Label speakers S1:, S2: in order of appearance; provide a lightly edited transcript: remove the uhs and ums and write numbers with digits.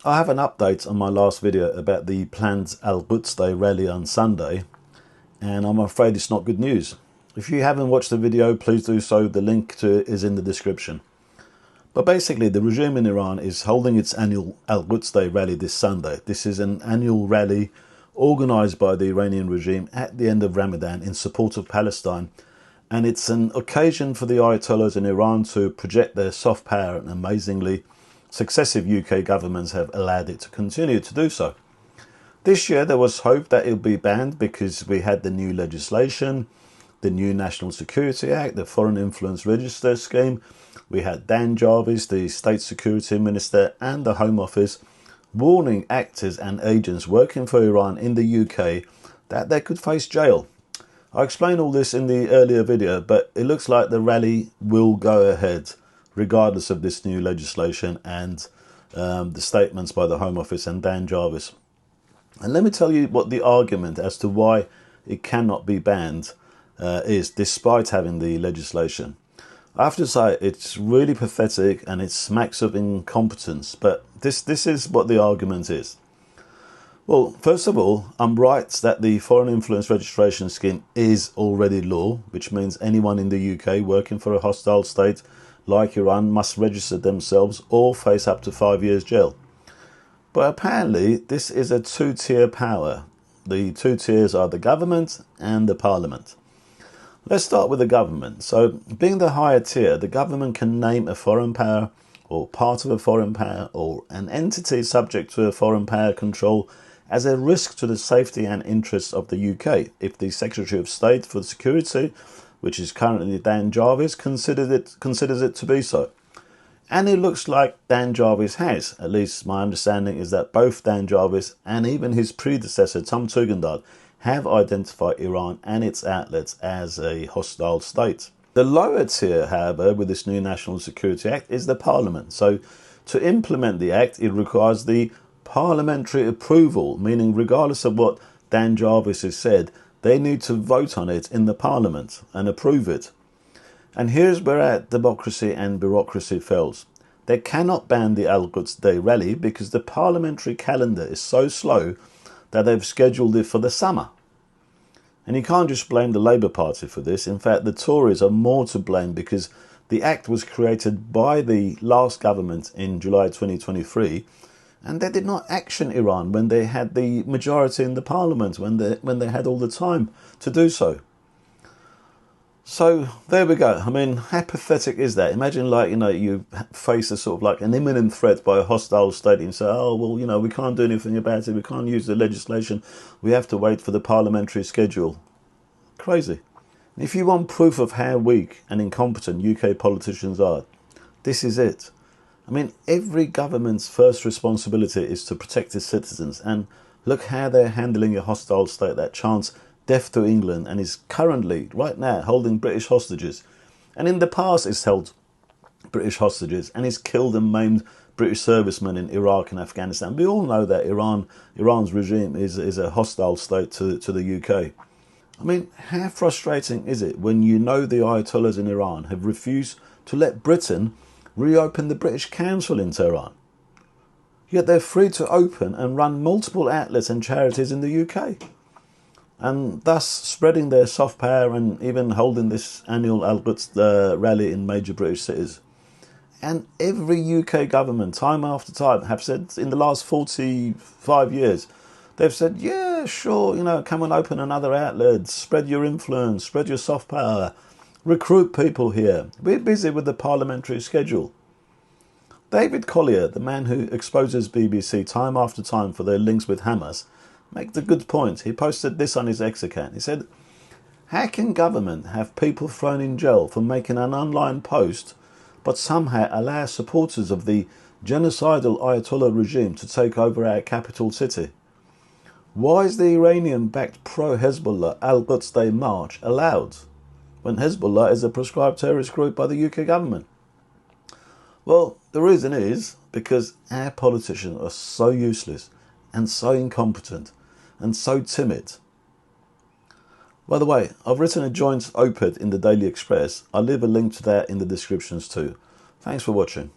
S1: I have an update on my last video about the planned Al-Quds Day rally on Sunday, and I'm afraid it's not good news. If you haven't watched the video, please do so. The link to it is in the description. But basically, the regime in Iran is holding its annual Al-Quds Day rally this Sunday. This is an annual rally organised by the Iranian regime at the end of Ramadan in support of Palestine. And it's an occasion for the Ayatollahs in Iran to project their soft power, and amazingly, successive UK governments have allowed it to continue to do so. This year there was hope that it would be banned because we had the new legislation, the new National Security Act, the Foreign Influence Register scheme. We had Dan Jarvis, the State Security Minister, and the Home Office warning actors and agents working for Iran in the UK that they could face jail. I explained all this in the earlier video, but it looks like the rally will go ahead regardless of this new legislation and the statements by the Home Office and Dan Jarvis. And let me tell you what the argument as to why it cannot be banned is, despite having the legislation. I have to say, it's really pathetic and it smacks of incompetence, but this is what the argument is. Well, first of all, I'm right that the Foreign Influence Registration Scheme is already law, which means anyone in the UK working for a hostile state like Iran must register themselves or face up to 5 years jail. But apparently this is a two-tier power. The two tiers are the government and the parliament. Let's start with the government. So being the higher tier, the government can name a foreign power or part of a foreign power or an entity subject to a foreign power control as a risk to the safety and interests of the UK if the Secretary of State for Security, which is currently Dan Jarvis, considers it to be so. And it looks like Dan Jarvis has. At least my understanding is that both Dan Jarvis and even his predecessor Tom Tugendhat have identified Iran and its outlets as a hostile state. The lower tier, however, with this new National Security Act is the Parliament. So to implement the Act, it requires the parliamentary approval, meaning regardless of what Dan Jarvis has said, they need to vote on it in the Parliament and approve it. And here's where our democracy and bureaucracy fails. They cannot ban the Al-Quds Day rally because the parliamentary calendar is so slow that they've scheduled it for the summer. And you can't just blame the Labour Party for this. In fact, the Tories are more to blame because the Act was created by the last government in July 2023, and they did not action Iran when they had the majority in the parliament, when they had all the time to do so. So there we go. I mean, how pathetic is that? Imagine, like, you face a sort of like an imminent threat by a hostile state and say, oh, well, we can't do anything about it. We can't use the legislation. We have to wait for the parliamentary schedule. Crazy. If you want proof of how weak and incompetent UK politicians are, this is it. I mean, every government's first responsibility is to protect its citizens, and look how they're handling a hostile state that chants death to England and is currently, right now, holding British hostages. And in the past it's held British hostages and it's killed and maimed British servicemen in Iraq and Afghanistan. We all know that Iran's regime is a hostile state to the UK. I mean, how frustrating is it when you know the Ayatollahs in Iran have refused to let Britain reopen the British Council in Tehran? Yet they're free to open and run multiple outlets and charities in the UK, and thus spreading their soft power and even holding this annual Al-Quds rally in major British cities. And every UK government, time after time, have said in the last 45 years, they've said, yeah, sure, come and open another outlet, spread your influence, spread your soft power, recruit people here. We're busy with the parliamentary schedule. David Collier, the man who exposes BBC time after time for their links with Hamas, makes a good point. He posted this on his X account. He said, how can government have people thrown in jail for making an online post, but somehow allow supporters of the genocidal Ayatollah regime to take over our capital city? Why is the Iranian-backed pro-Hezbollah Al-Quds Day march allowed when Hezbollah is a proscribed terrorist group by the UK government? Well, the reason is because our politicians are so useless and so incompetent and so timid. By the way, I've written a joint op-ed in the Daily Express. I'll leave a link to that in the descriptions too. Thanks for watching.